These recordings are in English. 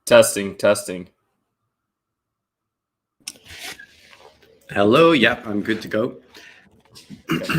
Testing, testing. Hello. Yep, I'm good to go. Okay.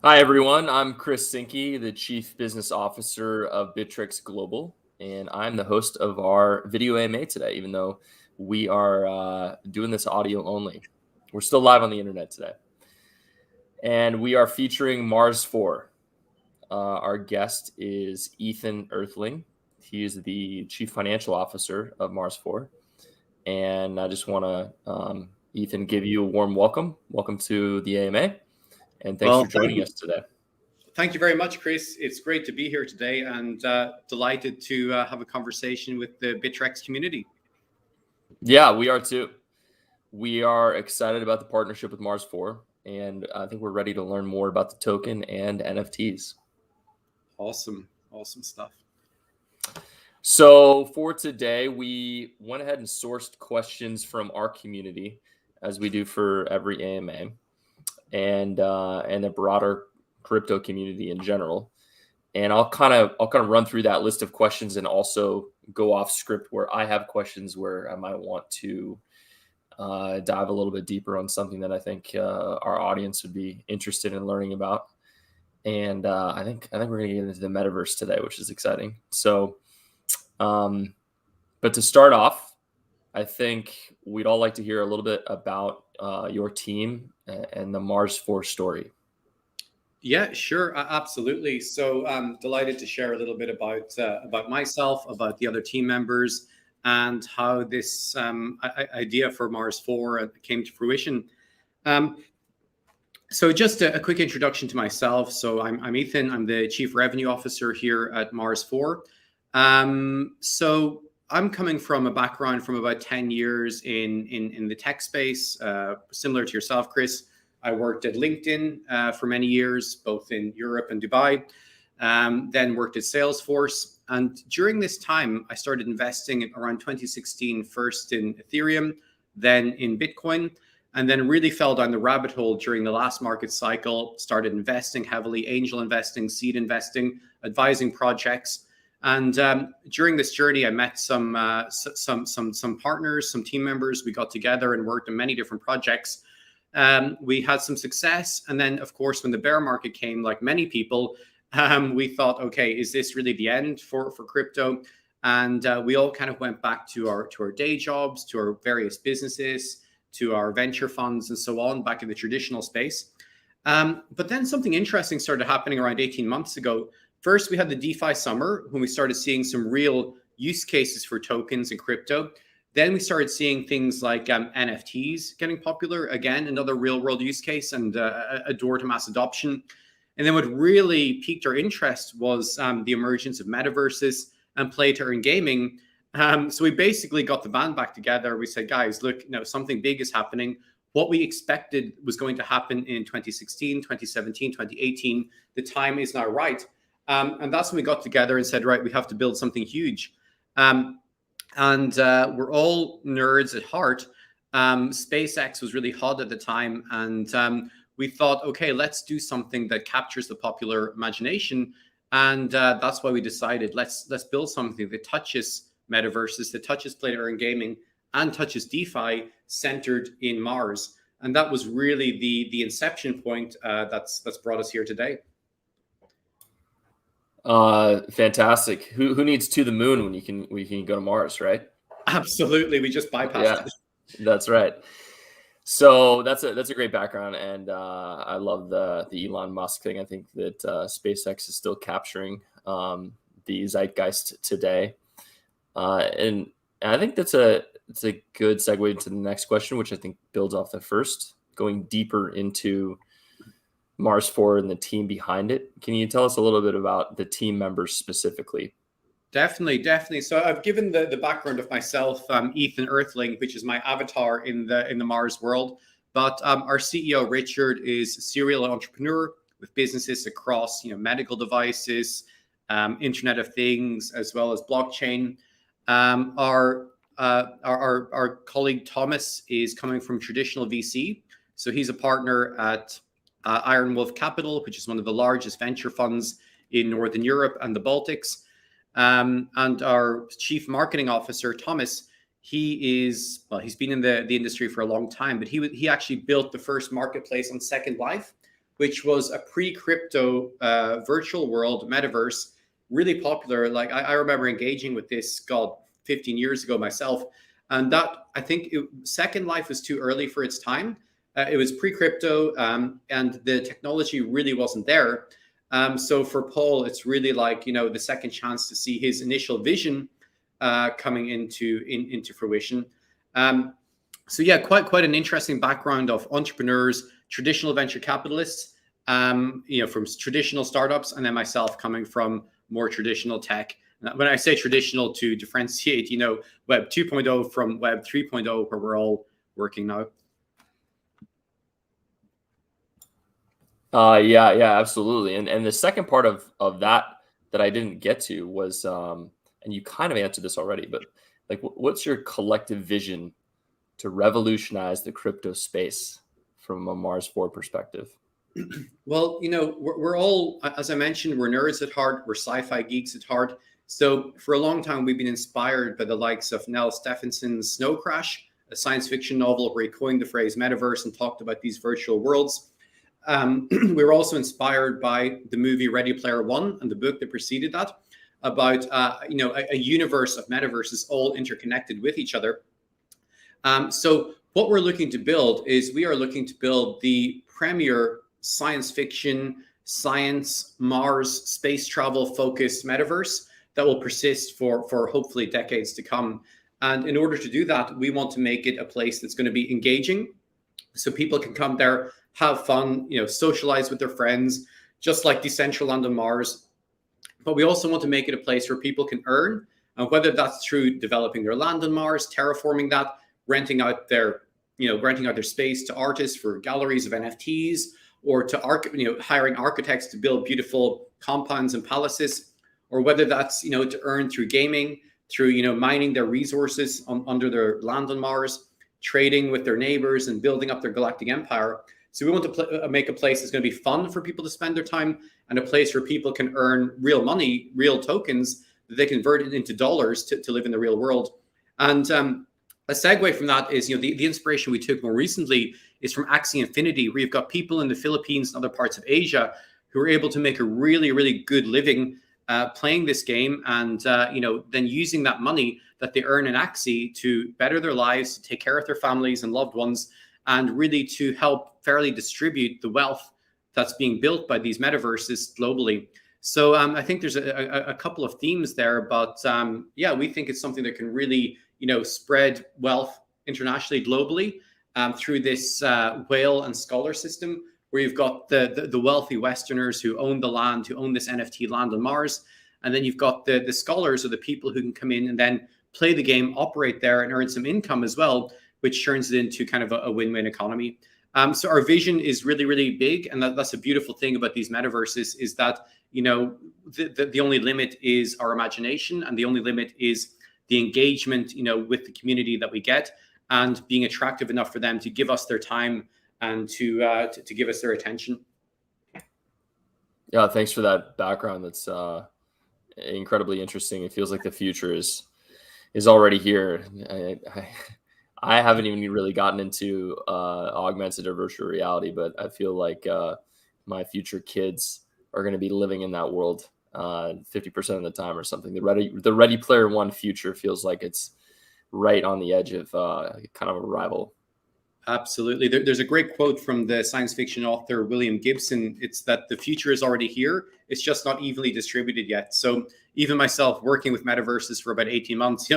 Hi, everyone. I'm Chris Sinke, the Chief Business Officer of Bittrex Global, and I'm the host of our video AMA today, even though we are doing this audio only. We're still live on the internet today. And we are featuring Mars4. Our guest is Ethan Earthling. He is the Chief Financial Officer of Mars4. And I just want to, Ethan, give you a warm welcome. Welcome to the AMA. And thanks for joining us today. Thank you very much, Chris. It's great to be here today and delighted to have a conversation with the Bittrex community. Yeah, we are too. We are excited about the partnership with Mars4, and I think we're ready to learn more about the token and NFTs. Awesome stuff. So for today, we went ahead and sourced questions from our community, as we do for every AMA, and the broader crypto community in general. And I'll kind of run through that list of questions and also go off script where I have questions where I might want to dive a little bit deeper on something that I think our audience would be interested in learning about. And I think we're going to get into the metaverse today, which is exciting. So, but to start off, I think we'd all like to hear a little bit about your team and the Mars4 story. Yeah, sure, absolutely. So I'm delighted to share a little bit about myself, about the other team members, and how this idea for Mars4 came to fruition. So just a quick introduction to myself. So I'm Ethan. I'm the Chief Revenue Officer here at Mars4. So I'm coming from a background from about 10 years in the tech space, similar to yourself, Chris. I worked at LinkedIn for many years, both in Europe and Dubai, then worked at Salesforce. And during this time, I started investing around 2016, first in Ethereum, then in Bitcoin, and then really fell down the rabbit hole during the last market cycle, started investing heavily, angel investing, seed investing, advising projects. And during this journey, I met some partners, some team members. We got together and worked on many different projects. We had some success. And then, of course, when the bear market came, like many people, we thought, okay, is this really the end for crypto? And we all kind of went back to our day jobs, to our various businesses, to our venture funds and so on, back in the traditional space. But then something interesting started happening around 18 months ago. First, we had the DeFi summer when we started seeing some real use cases for tokens and crypto. Then we started seeing things like NFTs getting popular, again, another real world use case and a door to mass adoption. And then what really piqued our interest was the emergence of metaverses and play to earn gaming. So we basically got the band back together. We said, guys, look, something big is happening. What we expected was going to happen in 2016, 2017, 2018. The time is now right. And that's when we got together and said, right, we have to build something huge. And we're all nerds at heart. SpaceX was really hot at the time. And we thought, okay, let's do something that captures the popular imagination. And that's why we decided, let's build something that touches metaverses, that touches play to earn gaming, and touches DeFi centered in Mars. And that was really the inception point that's brought us here today. Fantastic. Who needs to the moon when you can go to Mars, right? Absolutely. We just bypassed it. That's right. So that's a great background, and I love the Elon Musk thing. I think that SpaceX is still capturing the zeitgeist today, and I think it's a good segue into the next question, which I think builds off the first, going deeper into Mars4 and the team behind it. Can you tell us a little bit about the team members specifically? Definitely. So I've given the background of myself, Ethan Earthling, which is my avatar in the Mars world. But our CEO Richard is a serial entrepreneur with businesses across medical devices, Internet of Things, as well as blockchain. Our colleague Thomas is coming from traditional VC, so he's a partner at Iron Wolf Capital, which is one of the largest venture funds in Northern Europe and the Baltics. And our chief marketing officer, Thomas, he's been in the industry for a long time, but he actually built the first marketplace on Second Life, which was a pre-crypto virtual world metaverse, really popular. Like I remember engaging with this, 15 years ago myself. And that, I think Second Life was too early for its time. It was pre-crypto and the technology really wasn't there. So for Paul, it's really like, the second chance to see his initial vision coming into fruition. So yeah, quite an interesting background of entrepreneurs, traditional venture capitalists, from traditional startups, and then myself coming from more traditional tech. When I say traditional, to differentiate, Web 2.0 from Web 3.0, where we're all working now. Yeah, absolutely. And the second part of that I didn't get to was, and you kind of answered this already, but like, what's your collective vision to revolutionize the crypto space from a Mars4 perspective? Well, we're all, as I mentioned, we're nerds at heart. We're sci-fi geeks at heart. So for a long time, we've been inspired by the likes of Neil Stephenson's Snow Crash, a science fiction novel where he coined the phrase metaverse and talked about these virtual worlds. We were also inspired by the movie Ready Player One and the book that preceded that, about a universe of metaverses all interconnected with each other. So what we're looking to build is we are looking to build the premier science fiction, science, Mars, space travel focused metaverse that will persist for hopefully decades to come. And in order to do that, we want to make it a place that's going to be engaging, so people can come there, have fun, socialize with their friends, just like Decentraland on Mars. But we also want to make it a place where people can earn, whether that's through developing their land on Mars, terraforming that, renting out their space to artists for galleries of NFTs, or to hiring architects to build beautiful compounds and palaces, or whether that's to earn through gaming, through mining their resources under their land on Mars, trading with their neighbors and building up their galactic empire. So we want to make a place that's going to be fun for people to spend their time, and a place where people can earn real money, real tokens that they convert it into dollars to live in the real world. And a segue from that is, the inspiration we took more recently is from Axie Infinity, where you've got people in the Philippines and other parts of Asia who are able to make a really, really good living playing this game, and then using that money that they earn in Axie to better their lives, to take care of their families and loved ones, and really to help fairly distribute the wealth that's being built by these metaverses globally. So I think there's a couple of themes there, but we think it's something that can really spread wealth internationally, globally, through this whale and scholar system, where you've got the wealthy Westerners who own the land, who own this NFT land on Mars. And then you've got the scholars, or the people who can come in and then play the game, operate there, and earn some income as well, which turns it into kind of a win-win economy. So our vision is really, really big. And that's a beautiful thing about these metaverses, is that, the only limit is our imagination, and the only limit is the engagement, with the community that we get, and being attractive enough for them to give us their time and to give us their attention. Yeah, thanks for that background. That's incredibly interesting. It feels like the future is already here. I haven't even really gotten into augmented or virtual reality, but I feel like my future kids are going to be living in that world 50% of the time or something. The Ready Player One future feels like it's right on the edge of kind of a rival. Absolutely. There's a great quote from the science fiction author William Gibson. It's that the future is already here. It's just not evenly distributed yet. So even myself, working with metaverses for about 18 months,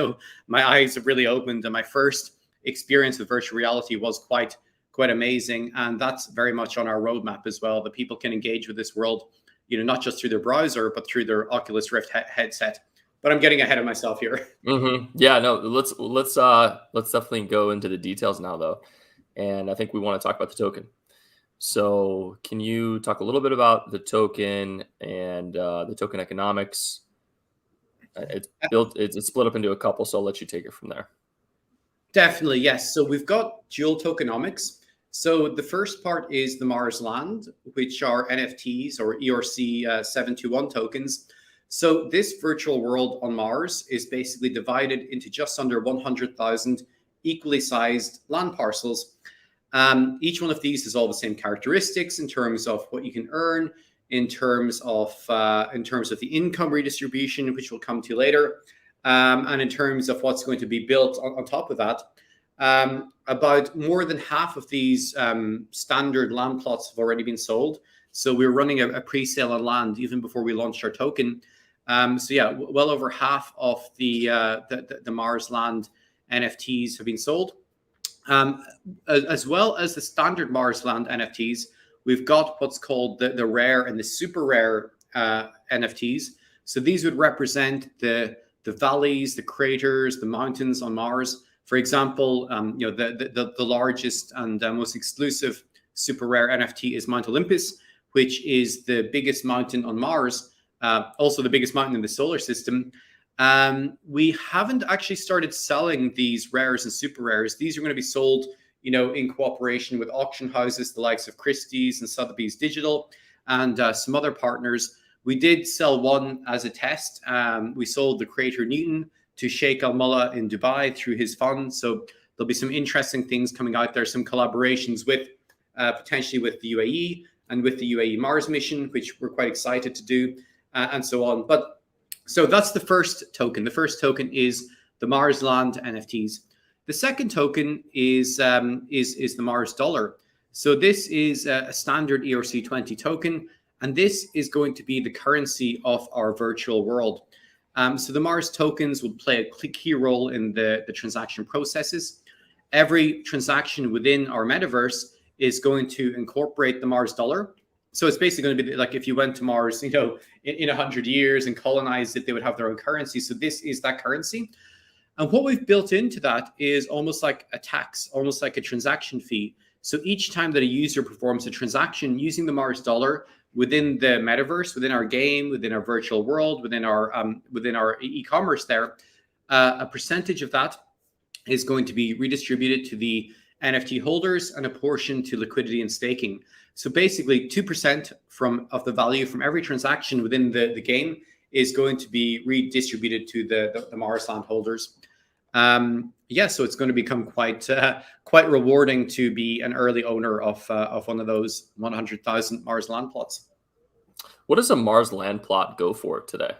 my eyes have really opened. And my first experience with virtual reality was quite quite amazing. And that's very much on our roadmap as well, that people can engage with this world, not just through their browser, but through their Oculus Rift headset. But I'm getting ahead of myself here. Yeah, no, let's definitely go into the details now, though. And I think we want to talk about the token. So can you talk a little bit about the token and the token economics? It's split up into a couple, so I'll let you take it from there. Definitely, yes. So we've got dual tokenomics. So the first part is the Mars land, which are NFTs or ERC 721 tokens. So this virtual world on Mars is basically divided into just under 100,000 equally sized land parcels. Each one of these has all the same characteristics in terms of what you can earn, in terms of the income redistribution, which we'll come to later, and in terms of what's going to be built on top of that. About more than half of these standard land plots have already been sold. So we're running a pre-sale on land even before we launched our token. So yeah, well over half of the Mars land NFTs have been sold. As well as the standard Mars land NFTs, we've got what's called the rare and the super rare NFTs. So these would represent the valleys, the craters, the mountains on Mars. For example, the largest and most exclusive super rare NFT is Mount Olympus, which is the biggest mountain on Mars, also the biggest mountain in the solar system. We haven't actually started selling these rares and super rares. These are going to be sold, in cooperation with auction houses, the likes of Christie's and Sotheby's Digital, and some other partners. We did sell one as a test. We sold the Crater Newton to Sheikh Al Mullah in Dubai through his fund. So there'll be some interesting things coming out there, some collaborations with potentially with the UAE and with the UAE Mars mission, which we're quite excited to do, and so on. So that's the first token. The first token is the Mars land NFTs. The second token is the Mars dollar. So this is a standard ERC20 token, and this is going to be the currency of our virtual world. So the Mars tokens will play a key role in the transaction processes. Every transaction within our metaverse is going to incorporate the Mars dollar. So it's basically going to be like if you went to Mars, in 100 years and colonized it, they would have their own currency. So this is that currency. And what we've built into that is almost like a tax, almost like a transaction fee. So each time that a user performs a transaction using the Mars dollar within the metaverse, within our game, within our virtual world, within our e-commerce there, a percentage of that is going to be redistributed to the NFT holders and a portion to liquidity and staking. So basically 2% of the value from every transaction within the game is going to be redistributed to the Mars land holders. So it's going to become quite rewarding to be an early owner of one of those 100,000 Mars land plots. What does a Mars land plot go for today?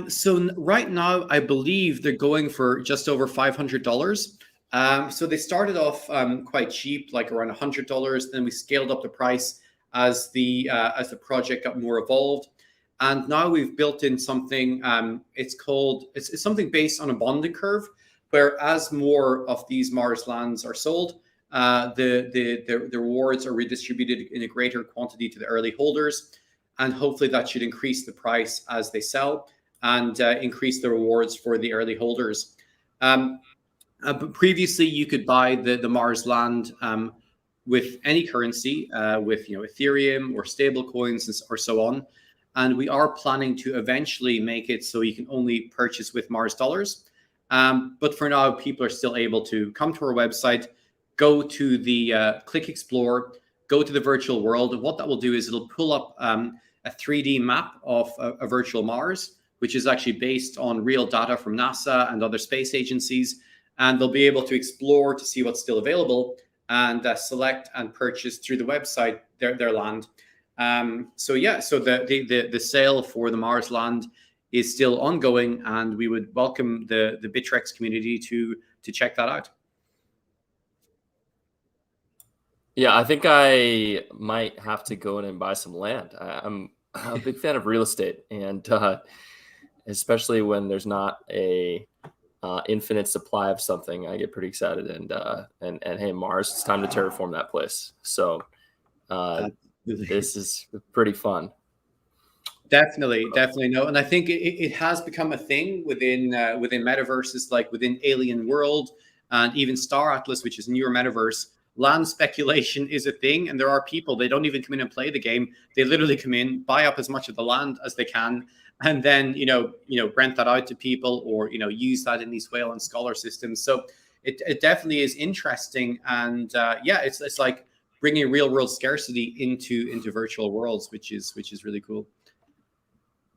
So right now, I believe they're going for just over $500. So they started off quite cheap, like around $100. Then we scaled up the price as the project got more evolved. And now we've built in something, it's something based on a bonding curve, where as more of these Mars lands are sold, the rewards are redistributed in a greater quantity to the early holders. And hopefully that should increase the price as they sell and increase the rewards for the early holders. But previously, you could buy the Mars land with any currency, with Ethereum or stable coins or so on. And we are planning to eventually make it so you can only purchase with Mars dollars. But for now, people are still able to come to our website, go to the Click Explore, go to the virtual world. And what that will do is it'll pull up a 3D map of a virtual Mars, which is actually based on real data from NASA and other space agencies. And they'll be able to explore to see what's still available and select and purchase through the website their land. So the sale for the Mars land is still ongoing, and we would welcome the Bittrex community to check that out. Yeah, I think I might have to go in and buy some land. I'm a big fan of real estate, and especially when there's not a infinite supply of something, I get pretty excited. And hey, Mars, it's time to terraform that place. So this is pretty fun. Definitely no, and I think it has become a thing within metaverses, like within Alien World and even Star Atlas, which is a newer metaverse. Land speculation is a thing, and there are people, they don't even come in and play the game. They literally come in, buy up as much of the land as they can, and then rent that out to people, or use that in these whale and scholar systems. So it definitely is interesting, and it's like bringing real world scarcity into virtual worlds, which is really cool.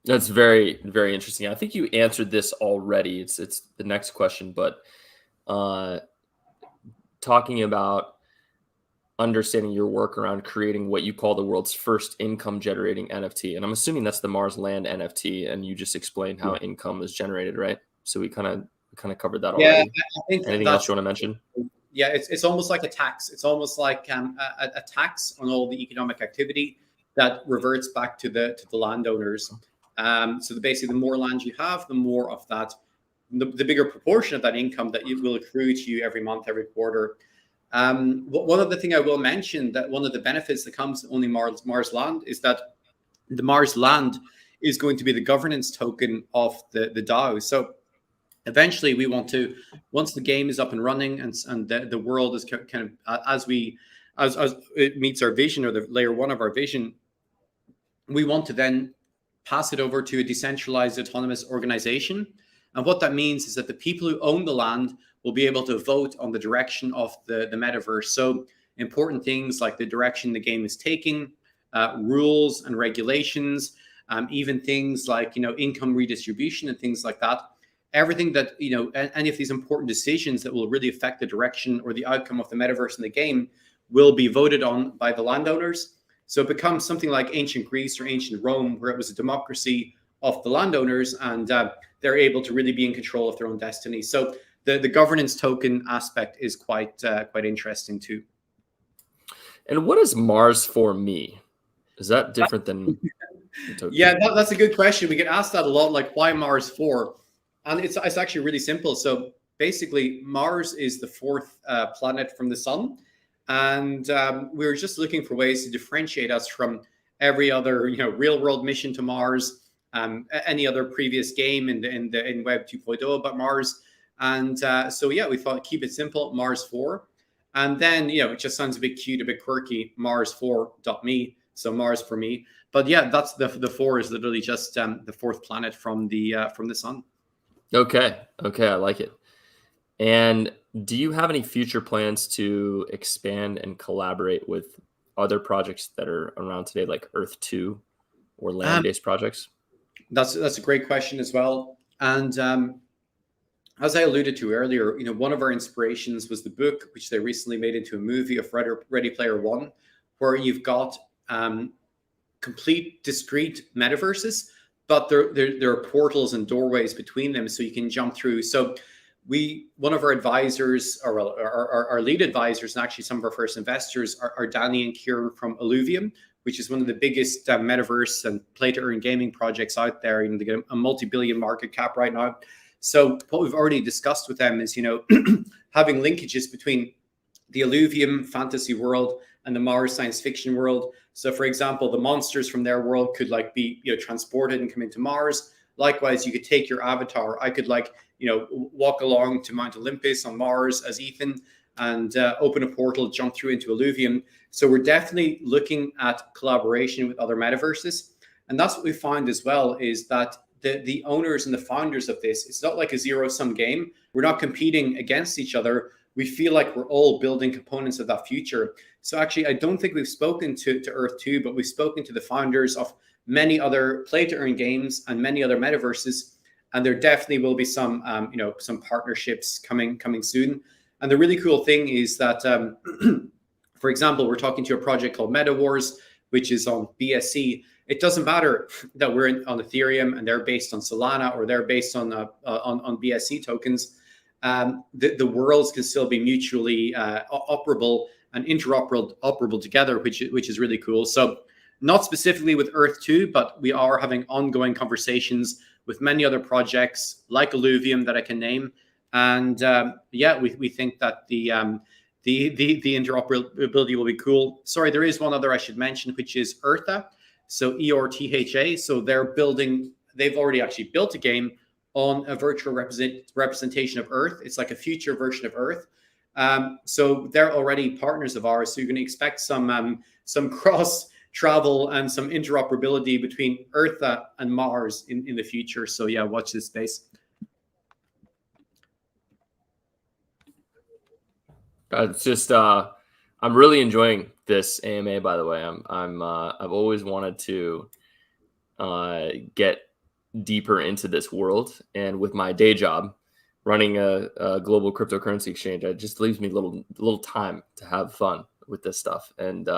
That's very, very interesting. I think you answered this already. It's the next question, but talking about understanding your work around creating what you call the world's first income generating NFT. And I'm assuming that's the Mars Land NFT. And you just explained how income is generated, right? So we kind of covered that already. I think anything else you want to mention? Yeah, it's almost like a tax. It's almost like a tax on all the economic activity that reverts back to the landowners. So basically, the more land you have, the more of that, the bigger proportion of that income that it will accrue to you every month, every quarter. One other thing I will mention, that one of the benefits that comes to owning Mars Land is that the Mars Land is going to be the governance token of the DAO. So eventually we want to, once the game is up and running and the world is kind of, as it meets our vision, or the layer one of our vision, we want to then pass it over to a decentralized autonomous organization. And what that means is that the people who own the land will be able to vote on the direction of the metaverse. So important things like the direction the game is taking, rules and regulations, even things like, income redistribution and things like that. Everything that, any of these important decisions that will really affect the direction or the outcome of the metaverse in the game will be voted on by the landowners. So it becomes something like ancient Greece or ancient Rome, where it was a democracy of the landowners, and they're able to really be in control of their own destiny. So the governance token aspect is quite interesting too. And what is Mars4Me? Is that different than Yeah, that's a good question. We get asked that a lot, like why Mars4? And it's actually really simple. So basically, Mars is the fourth planet from the sun. And we were just looking for ways to differentiate us from every other, real world mission to Mars, any other previous game in Web 2.0 about Mars. And so we thought, keep it simple, Mars4. And then, it just sounds a bit cute, a bit quirky, Mars4.me. So Mars for me. But yeah, that's the 4 is literally just the fourth planet from the sun. Okay, I like it. And do you have any future plans to expand and collaborate with other projects that are around today, like Earth 2 or land-based projects? That's a great question as well. And as I alluded to earlier, one of our inspirations was the book, which they recently made into a movie, of Ready Player One, where you've got complete discrete metaverses, but there are portals and doorways between them, so you can jump through. So one of our advisors, or our lead advisors, and actually some of our first investors are Danny and Kieran from Illuvium, which is one of the biggest metaverse and play-to-earn gaming projects out there. They get a multi-billion market cap right now. So what we've already discussed with them is, having linkages between the Illuvium fantasy world and the Mars science fiction world. So, for example, the monsters from their world could be transported and come into Mars. Likewise, you could take your avatar. I could walk along to Mount Olympus on Mars as Ethan and open a portal, jump through into Illuvium. So we're definitely looking at collaboration with other metaverses. And that's what we found as well, is that the owners and the founders of this, it's not like a zero-sum game. We're not competing against each other. We feel like we're all building components of that future. So actually, I don't think we've spoken to Earth 2, but we've spoken to the founders of many other play-to-earn games and many other metaverses. And there definitely will be some partnerships coming soon. And the really cool thing is that, for example, we're talking to a project called Metaverse, which is on BSC. It doesn't matter that we're on Ethereum and they're based on Solana, or they're based on BSC tokens. The worlds can still be mutually operable and interoperable together, which is really cool. So not specifically with Earth 2, but we are having ongoing conversations with many other projects like Illuvium that I can name, And yeah, we think that the interoperability will be cool. Sorry, there is one other I should mention, which is Eartha. So ERTHA. So they've already actually built a game on a virtual representation of Earth. It's like a future version of Earth. So they're already partners of ours. So you're going to expect some cross travel and some interoperability between Eartha and Mars in the future. So yeah, watch this space. It's just I'm really enjoying this AMA. By the way, I've always wanted to get deeper into this world, and with my day job running a global cryptocurrency exchange, it just leaves me little time to have fun with this stuff. And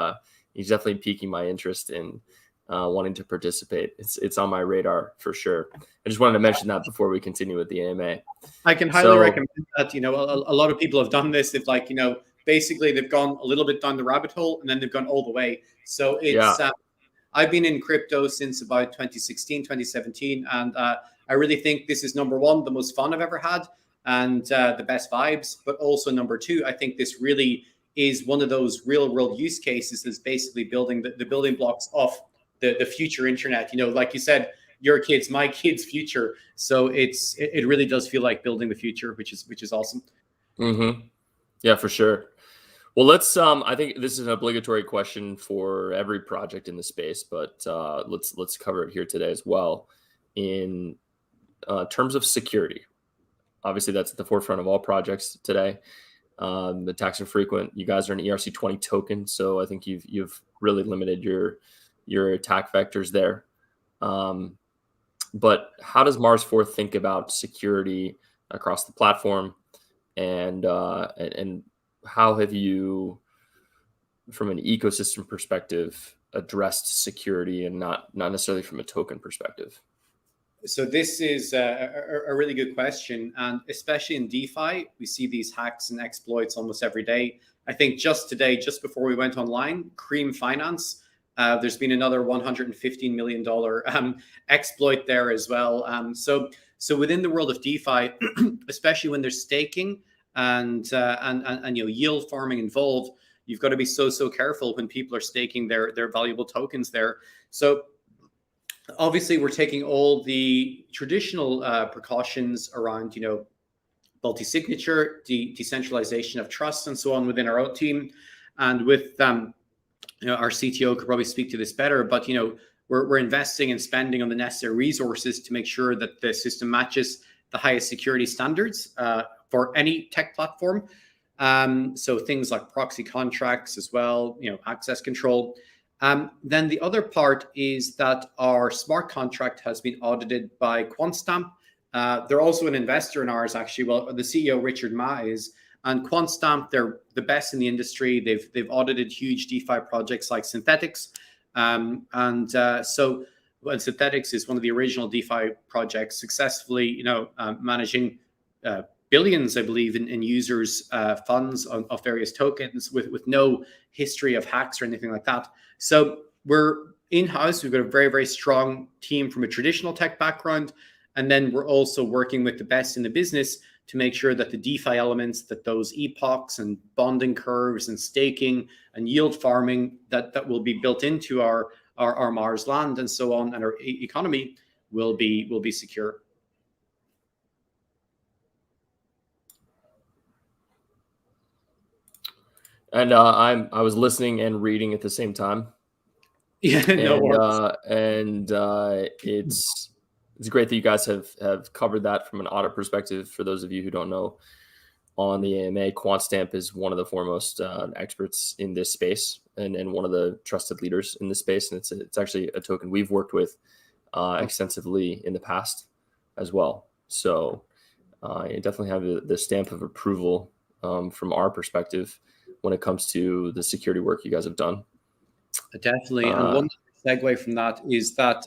he's definitely piquing my interest in wanting to participate. It's on my radar for sure. I just wanted to mention that before we continue with the AMA. I can highly recommend that. You know, a lot of people have done this. They've like, you know, basically they've gone a little bit down the rabbit hole and then they've gone all the way. So it's, I've been in crypto since about 2016, 2017. And I really think this is number one, the most fun I've ever had and the best vibes. But also number two, I think this really is one of those real world use cases that's basically building the building blocks of the future internet. You know, like you said, your kids, my kids' future. So it really does feel like building the future, which is awesome. Mm-hmm. Yeah, for sure. Well, let's. I think this is an obligatory question for every project in the space, but let's cover it here today as well. In terms of security, obviously that's at the forefront of all projects today. The tax infrequent. You guys are an ERC20 token, so I think you've really limited your attack vectors there. But how does Mars4 think about security across the platform, and how have you, from an ecosystem perspective, addressed security and not necessarily from a token perspective? So this is a really good question, and especially in DeFi, we see these hacks and exploits almost every day. I think just today, just before we went online, Cream Finance. There's been another $115 million exploit there as well. So within the world of DeFi, especially when there's staking and you know, yield farming involved, you've got to be so careful when people are staking their valuable tokens there. So obviously, we're taking all the traditional precautions around, you know, multi-signature, decentralization of trust, and so on within our own team, and with you know, our CTO could probably speak to this better, but you know, we're investing and spending on the necessary resources to make sure that the system matches the highest security standards for any tech platform. So things like proxy contracts as well, you know, access control. Then the other part is that our smart contract has been audited by QuantStamp. They're also an investor in ours, actually. Well, the CEO, Richard Ma, is. And QuantStamp, they're the best in the industry. They've audited huge DeFi projects like Synthetics. So Synthetics is one of the original DeFi projects, successfully, you know, managing billions, I believe, in users' funds of various tokens with no history of hacks or anything like that. So we're in-house. We've got a very strong team from a traditional tech background. And then we're also working with the best in the business to make sure that the DeFi elements, that those epochs and bonding curves and staking and yield farming that will be built into our Mars land and so on, and our economy will be secure. And I was listening and reading at the same time. Yeah, it's great that you guys have covered that from an audit perspective. For those of you who don't know, on the AMA, QuantStamp is one of the foremost experts in this space and one of the trusted leaders in this space. And it's actually a token we've worked with extensively in the past as well. So you definitely have the stamp of approval from our perspective when it comes to the security work you guys have done. Definitely. And one segue from that is that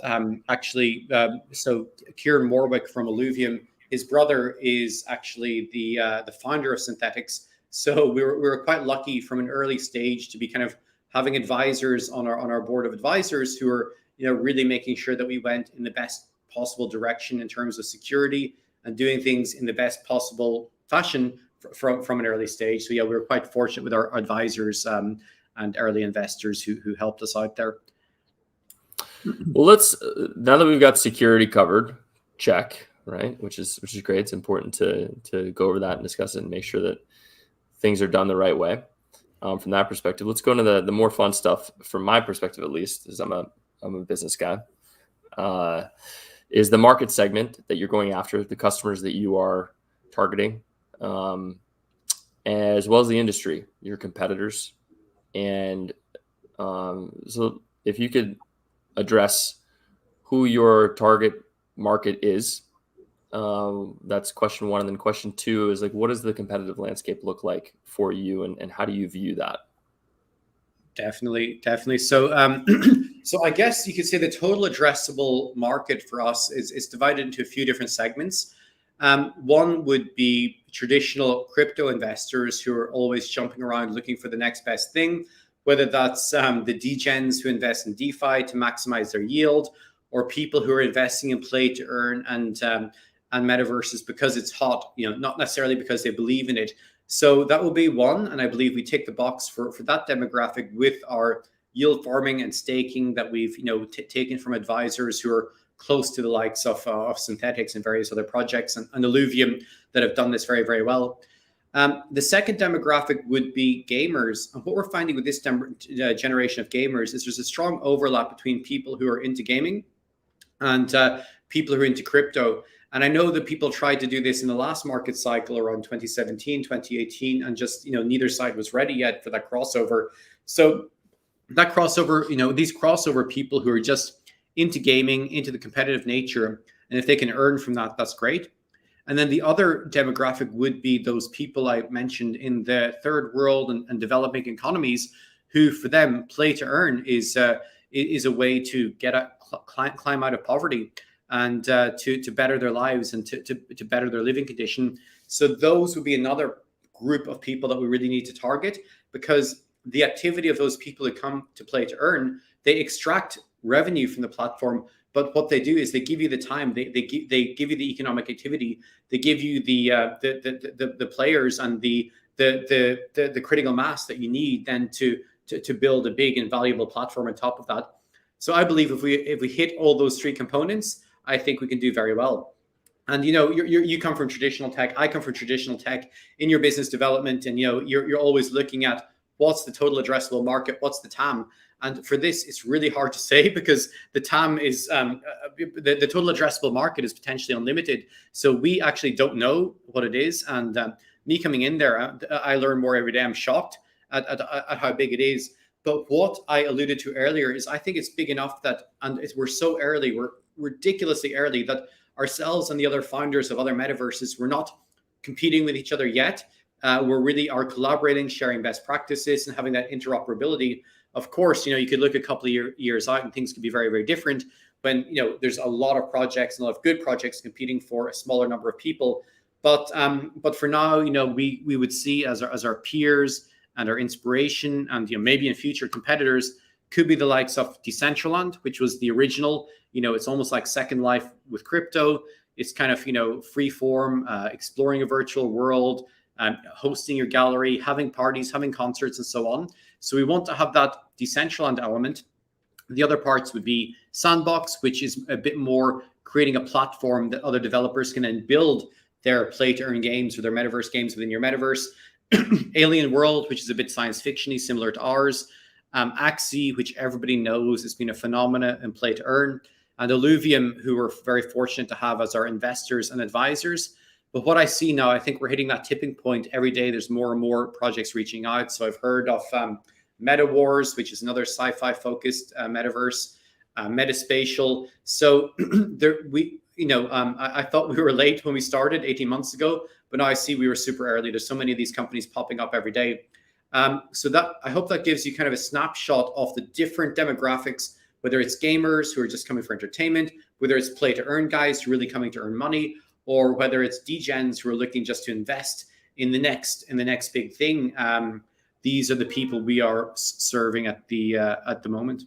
so Kieran Morwick from Alluvium, his brother is actually the founder of Synthetics. So we were quite lucky from an early stage to be kind of having advisors on our board of advisors who are, you know, really making sure that we went in the best possible direction in terms of security and doing things in the best possible fashion from an early stage. So yeah, we were quite fortunate with our advisors and early investors who helped us out there. Well, let's now that we've got security covered, check, right? Which is great. It's important to go over that and discuss it and make sure that things are done the right way. From that perspective, let's go into the more fun stuff. From my perspective, at least, as I'm a business guy, is the market segment that you're going after, the customers that you are targeting, as well as the industry, your competitors, and so if you could address who your target market is. That's question one. And then question two is like, what does the competitive landscape look like for you, and how do you view that? Definitely. So, so I guess you could say the total addressable market for us is divided into a few different segments. One would be traditional crypto investors who are always jumping around looking for the next best thing, whether that's the degens who invest in DeFi to maximize their yield, or people who are investing in play to earn and metaverses because it's hot, not necessarily because they believe in it. So that will be one, and I believe we tick the box for that demographic with our yield farming and staking that we've taken from advisors who are close to the likes of Synthetics and various other projects, and Illuvium that have done this very, very well. The second demographic would be gamers. And what we're finding with this generation of gamers is there's a strong overlap between people who are into gaming and people who are into crypto. And I know that people tried to do this in the last market cycle around 2017, 2018, and just, neither side was ready yet for that crossover. So that crossover, these crossover people who are just into gaming, into the competitive nature, and if they can earn from that, that's great. And then the other demographic would be those people I mentioned in the third world and developing economies, who for them play to earn is a way to climb out of poverty and to better their lives and to better their living condition. So those would be another group of people that we really need to target, because the activity of those people who come to play to earn, they extract revenue from the platform. But what they do is they give you the time, they give you the economic activity, they give you the players and the critical mass that you need then to build a big and valuable platform on top of that. So I believe if we hit all those three components, I think we can do very well. And you come from traditional tech, I come from traditional tech in your business development, and you're always looking at what's the total addressable market, what's the TAM. And for this, it's really hard to say, because the TAM is the total addressable market is potentially unlimited. So we actually don't know what it is. And me coming in there, I learn more every day. I'm shocked at how big it is. But what I alluded to earlier is I think it's big enough that, and we're so early, we're ridiculously early, that ourselves and the other founders of other metaverses, we're not competing with each other yet. We're really are collaborating, sharing best practices, and having that interoperability. Of course, you could look a couple of years out and things could be very, very different when, there's a lot of projects and a lot of good projects competing for a smaller number of people. But for now, we would see as our peers and our inspiration, and maybe in future competitors could be the likes of Decentraland, which was the original. It's almost like Second Life with crypto. It's kind of free form, exploring a virtual world, hosting your gallery, having parties, having concerts, and so on. So we want to have that Decentraland element. The other parts would be Sandbox, which is a bit more creating a platform that other developers can then build their play to earn games or their metaverse games within your metaverse. Alien World, which is a bit science fiction-y, similar to ours. Axie, which everybody knows has been a phenomena in play to earn. And Illuvium, who we're very fortunate to have as our investors and advisors. But what I see now, I think we're hitting that tipping point every day. There's more and more projects reaching out. So I've heard of Meta Wars, which is another sci-fi focused metaverse, Metaspatial. So I thought we were late when we started 18 months ago, but now I see we were super early. There's so many of these companies popping up every day. So that I hope that gives you kind of a snapshot of the different demographics, whether it's gamers who are just coming for entertainment, whether it's play to earn guys who are really coming to earn money, or whether it's degens who are looking just to invest in the next big thing. These are the people we are serving at the moment.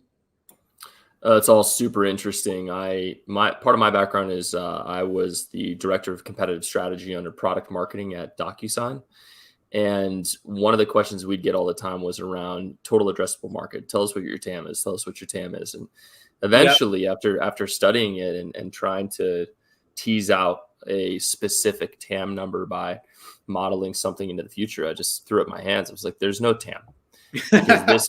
It's all super interesting. My part of my background is I was the director of competitive strategy under product marketing at DocuSign. And one of the questions we'd get all the time was around total addressable market. Tell us what your TAM is. Tell us what your TAM is. And eventually, after studying it and trying to tease out a specific TAM number by modeling something into the future, I just threw up my hands. I was like, "There's no TAM because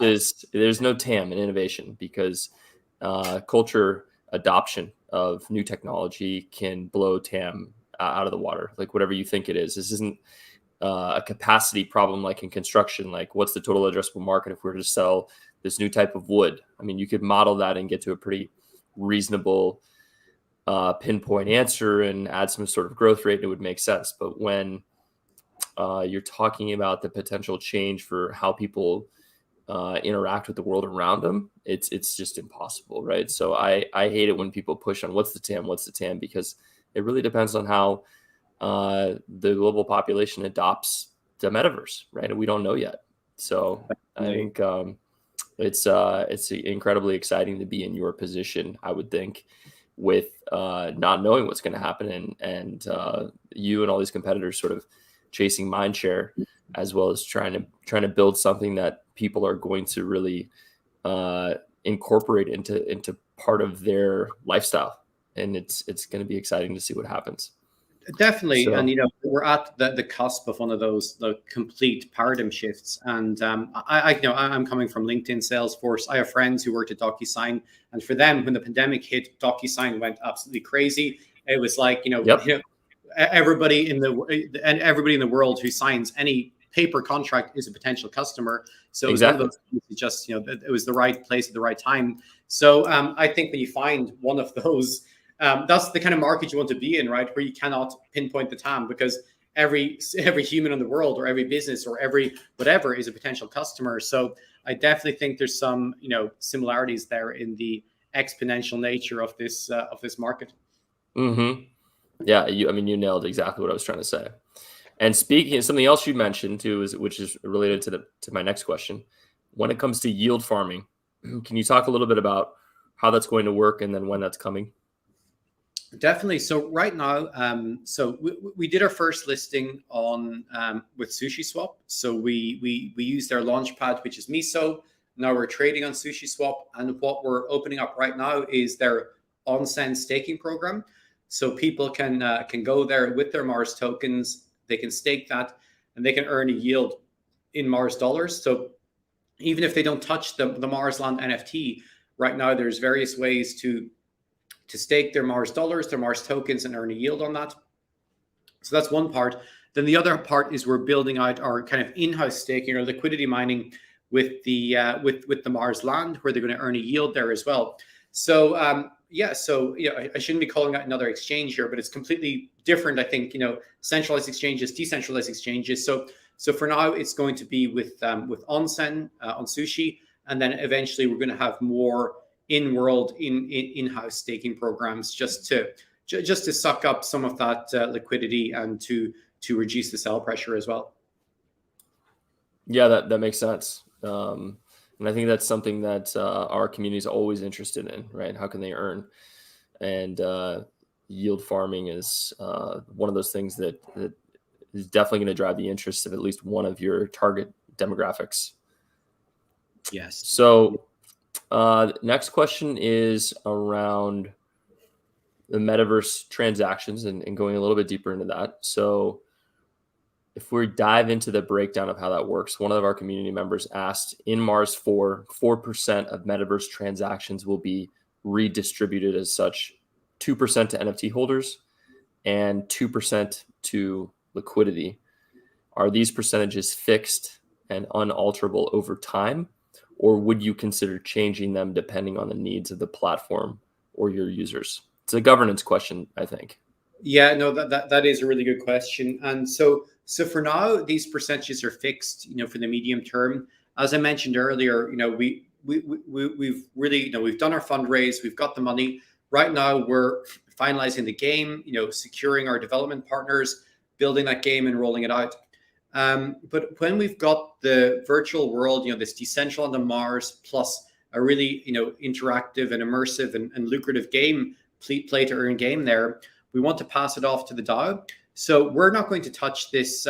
there's no TAM in innovation because culture adoption of new technology can blow TAM out of the water. Like whatever you think it is, this isn't." A capacity problem like in construction, like what's the total addressable market if we were to sell this new type of wood? I mean, you could model that and get to a pretty reasonable pinpoint answer and add some sort of growth rate, and it would make sense. But when you're talking about the potential change for how people interact with the world around them, it's just impossible, right? So I hate it when people push on what's the TAM, because it really depends on how the global population adopts the metaverse, right? And we don't know yet. So I think it's incredibly exciting to be in your position, I would think, with not knowing what's going to happen and you and all these competitors sort of chasing mind share, as well as trying to build something that people are going to really incorporate into part of their lifestyle. And it's going to be exciting to see what happens. Definitely. And, we're at the cusp of one of those complete paradigm shifts. And I'm coming from LinkedIn, Salesforce. I have friends who worked at DocuSign. And for them, when the pandemic hit, DocuSign went absolutely crazy. It was like, everybody in the world who signs any paper contract is a potential customer. So exactly. It was one of those, just, it was the right place at the right time. So I think when you find one of those, that's the kind of market you want to be in, right? Where you cannot pinpoint the TAM, because every human in the world, or every business, or every whatever is a potential customer. So I definitely think there's some similarities there in the exponential nature of this market. Mm-hmm. Yeah, you nailed exactly what I was trying to say. And speaking of something else you mentioned too, which is related to my next question, when it comes to yield farming, can you talk a little bit about how that's going to work and then when that's coming? Definitely. So right now, so we did our first listing on with SushiSwap. So we used their launchpad, which is Miso. Now we're trading on SushiSwap, and what we're opening up right now is their on-send staking program. So people can go there with their Mars tokens. They can stake that, and they can earn a yield in Mars dollars. So even if they don't touch the Mars Land NFT right now, there's various ways to stake their Mars dollars, their Mars tokens, and earn a yield on that. So that's one part. Then the other part is we're building out our kind of in-house staking or liquidity mining with the Mars Land, where they're going to earn a yield there as well. So I shouldn't be calling out another exchange here, but it's completely different. I think centralized exchanges, decentralized exchanges. So for now, it's going to be with Onsen on Sushi, and then eventually we're going to have more in-world in-house staking programs just to suck up some of that liquidity and to reduce the sell pressure as well. Yeah, that makes sense. And I think that's something that our community is always interested in, right? How can they earn? And yield farming is one of those things that is definitely going to drive the interest of at least one of your target demographics. Yes. So next question is around the metaverse transactions and going a little bit deeper into that. So if we dive into the breakdown of how that works, one of our community members asked, in Mars4, 4% of metaverse transactions will be redistributed as such, 2% to NFT holders and 2% to liquidity. Are these percentages fixed and unalterable over time, or would you consider changing them depending on the needs of the platform or your users? It's a governance question, I think. Yeah, no, that is a really good question. And so for now, these percentages are fixed, for the medium term. As I mentioned earlier, we've really, we've done our fundraise, we've got the money. Right now, we're finalizing the game, securing our development partners, building that game and rolling it out. But when we've got the virtual world, this decentralized on Mars plus really interactive and immersive and lucrative game, play to earn game there, we want to pass it off to the DAO. So we're not going to touch this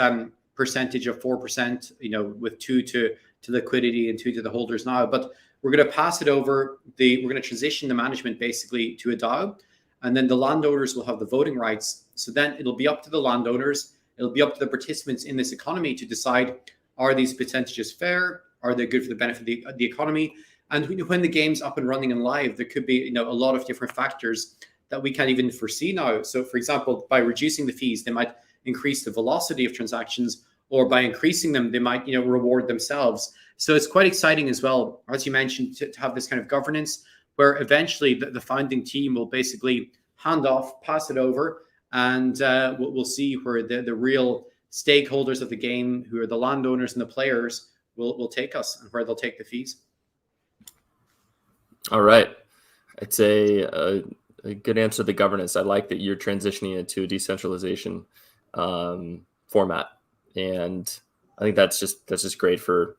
percentage of 4%, with 2 to liquidity and 2 to the holders now, but we're going to pass it over. We're going to transition the management basically to a DAO, and then the landowners will have the voting rights. So then it'll be up to the landowners, it'll be up to the participants in this economy to decide, are these percentages fair? Are they good for the benefit of the economy? And when the game's up and running and live, there could be a lot of different factors that we can't even foresee now. So for example, by reducing the fees, they might increase the velocity of transactions, or by increasing them, they might reward themselves. So it's quite exciting as well, as you mentioned, to have this kind of governance where eventually the founding team will basically hand off, pass it over, and we'll see where the real stakeholders of the game, who are the landowners and the players, will take us, and where they'll take the fees. All right. It's a good answer to the governance. I like that you're transitioning it to a decentralization format. And I think that's just great for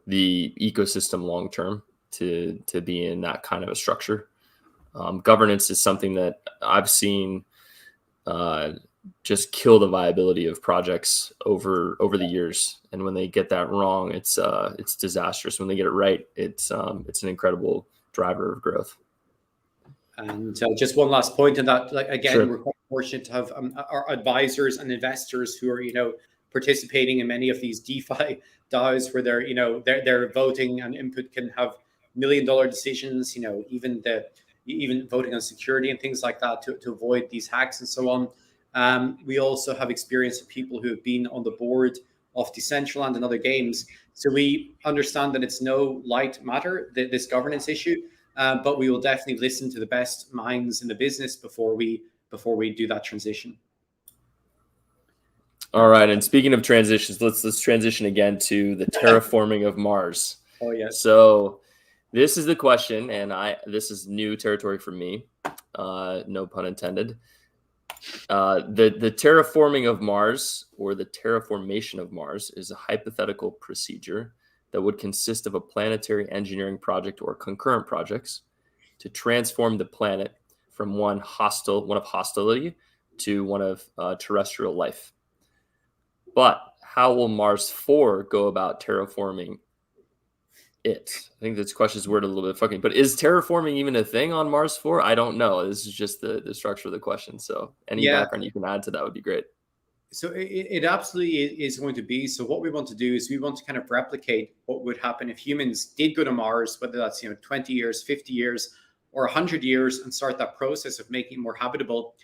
the ecosystem long term to be in that kind of a structure. Governance is something that I've seen just kill the viability of projects over the years. And when they get that wrong, it's disastrous. When they get it right, it's an incredible driver of growth. And just one last point on that, Sure. We're quite fortunate to have our advisors and investors who are participating in many of these DeFi DAOs, where their voting and input can have $1 million decisions, even voting on security and things like that to avoid these hacks and so on. We also have experience of people who have been on the board of Decentraland and other games. So we understand that it's no light matter, this governance issue, but we will definitely listen to the best minds in the business before we do that transition. All right. And speaking of transitions, let's transition again to the terraforming of Mars. Oh, yes. So this is the question, and this is new territory for me. No pun intended. The terraforming of Mars, or the terraformation of Mars, is a hypothetical procedure that would consist of a planetary engineering project or concurrent projects to transform the planet from one of hostility to one of terrestrial life. But how will Mars4 go about terraforming it? I think this question is worded a little bit fucking, but is terraforming even a thing on Mars4? I don't know. This is just the structure of the question. So any background you can add to that would be great. So it absolutely is going to be. So what we want to do is we want to kind of replicate what would happen if humans did go to Mars, whether that's 20 years, 50 years, or 100 years, and start that process of making it more habitable.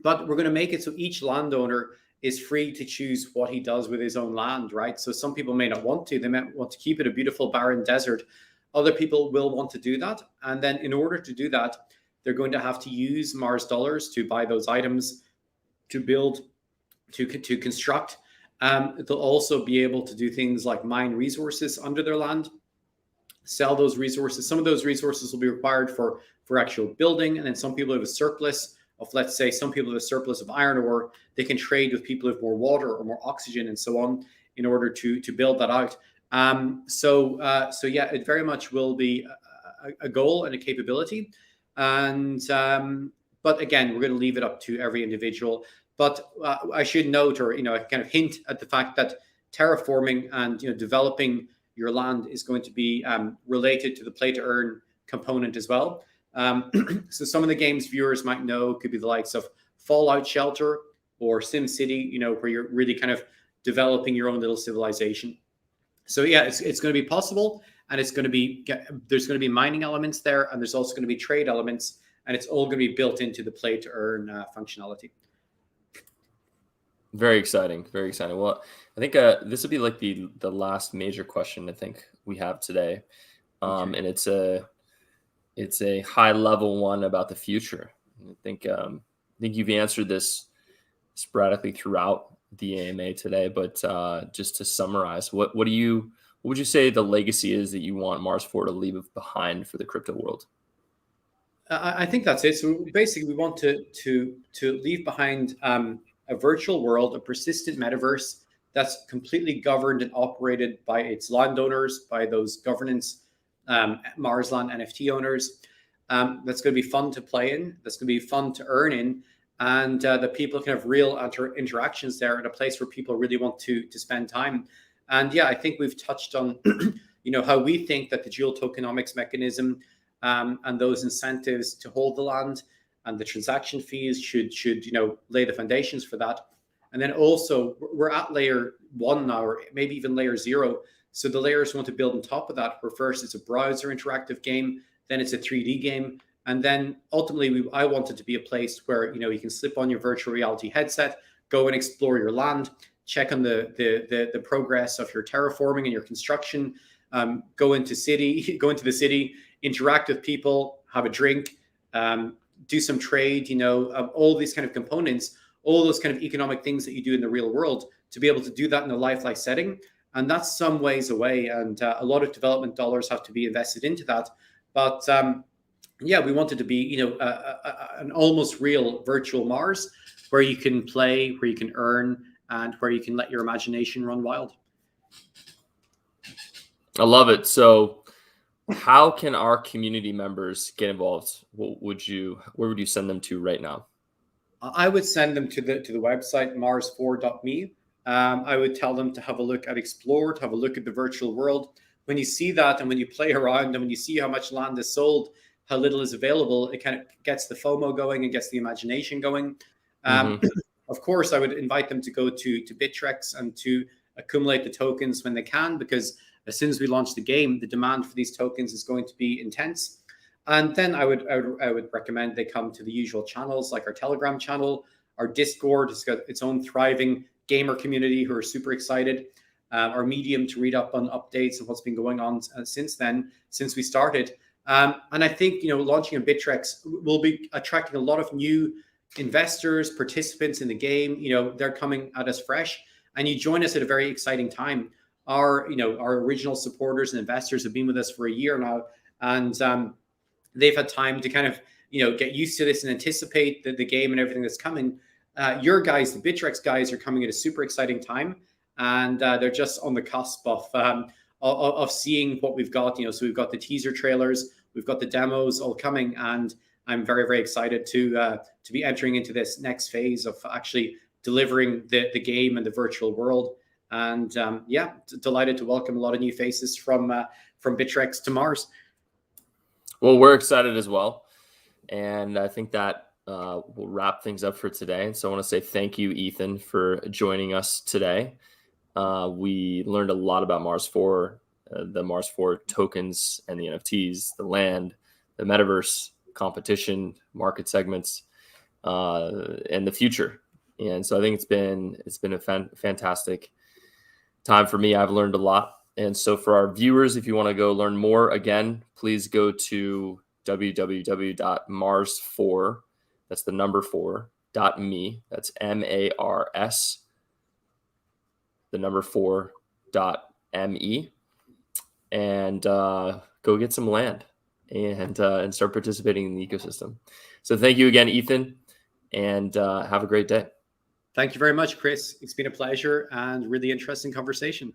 But we're going to make it so each landowner is free to choose what he does with his own land, right? So some people may not want to. They might want to keep it a beautiful barren desert. Other people will want to do that. And then in order to do that, they're going to have to use Mars dollars to buy those items, to build, to construct. They'll also be able to do things like mine resources under their land, sell those resources. Some of those resources will be required for actual building. And then some people have a surplus of, let's say, some people have a surplus of iron ore. They can trade with people who have more water or more oxygen and so on in order to build that out. So yeah, it very much will be a goal and a capability. And but again, we're going to leave it up to every individual. But I should note, or kind of hint at the fact that terraforming and developing your land is going to be related to the play to earn component as well. So some of the games viewers might know could be the likes of Fallout Shelter or SimCity, where you're really kind of developing your own little civilization. So yeah, it's going to be possible, and there's going to be mining elements there, and there's also going to be trade elements, and it's all going to be built into the play to earn functionality. Very exciting, very exciting. Well, I think this will be like the last major question I think we have today, and it's a high level one about the future. I think you've answered this sporadically throughout the AMA today, but just to summarize, what would you say the legacy is that you want Mars4 to leave behind for the crypto world? I think that's it. So basically, we want to leave behind a virtual world, a persistent metaverse that's completely governed and operated by its landowners, by those governance Marsland NFT owners. That's going to be fun to play in. That's going to be fun to earn in. And the people can have real interactions there at a place where people really want to spend time. And yeah, I think we've touched on how we think that the dual tokenomics mechanism and those incentives to hold the land and the transaction fees should lay the foundations for that. And then also we're at layer 1 now, or maybe even layer 0. So the layers we want to build on top of that, where first it's a browser interactive game, then it's a 3D game. And then ultimately, I want it to be a place where you can slip on your virtual reality headset, go and explore your land, check on the progress of your terraforming and your construction, go into the city, interact with people, have a drink, do some trade. All these kind of components, all those kind of economic things that you do in the real world, to be able to do that in a lifelike setting. And that's some ways away, and a lot of development dollars have to be invested into that. But yeah, we want it to be, an almost real virtual Mars where you can play, where you can earn, and where you can let your imagination run wild. I love it. So how can our community members get involved? Where would you send them to right now? I would send them to the website mars4.me. I would tell them to have a look at Explore, to have a look at the virtual world. When you see that, and when you play around, and when you see how much land is sold, how little is available, it kind of gets the FOMO going and gets the imagination going. Of course, I would invite them to go to Bittrex and to accumulate the tokens when they can, because as soon as we launch the game, the demand for these tokens is going to be intense. And then I would recommend they come to the usual channels, like our Telegram channel, our Discord. It's got its own thriving gamer community who are super excited. Our Medium to read up on updates of what's been going on since we started. And I think launching a Bittrex will be attracting a lot of new investors, participants in the game. They're coming at us fresh, and you join us at a very exciting time. Our original supporters and investors have been with us for a year now, and they've had time to kind of get used to this and anticipate the game and everything that's coming. Your guys, the Bittrex guys, are coming at a super exciting time, and they're just on the cusp of seeing what we've got. So we've got the teaser trailers, we've got the demos all coming, and I'm very, very excited to be entering into this next phase of actually delivering the game and the virtual world. And delighted to welcome a lot of new faces from Bittrex to Mars. Well, we're excited as well, and I think that we'll wrap things up for today. And so I want to say thank you, Ethan, for joining us today. We learned a lot about Mars4, the Mars4 tokens and the NFTs, the land, the metaverse, competition, market segments, and the future. And so I think it's been a fantastic time for me. I've learned a lot. And so for our viewers, if you want to go learn more, again, please go to www.mars4, that's the number 4.me, that's MARS, the number 4.me, and go get some land and start participating in the ecosystem. So thank you again, Ethan, and have a great day. Thank you very much, Chris. It's been a pleasure and really interesting conversation.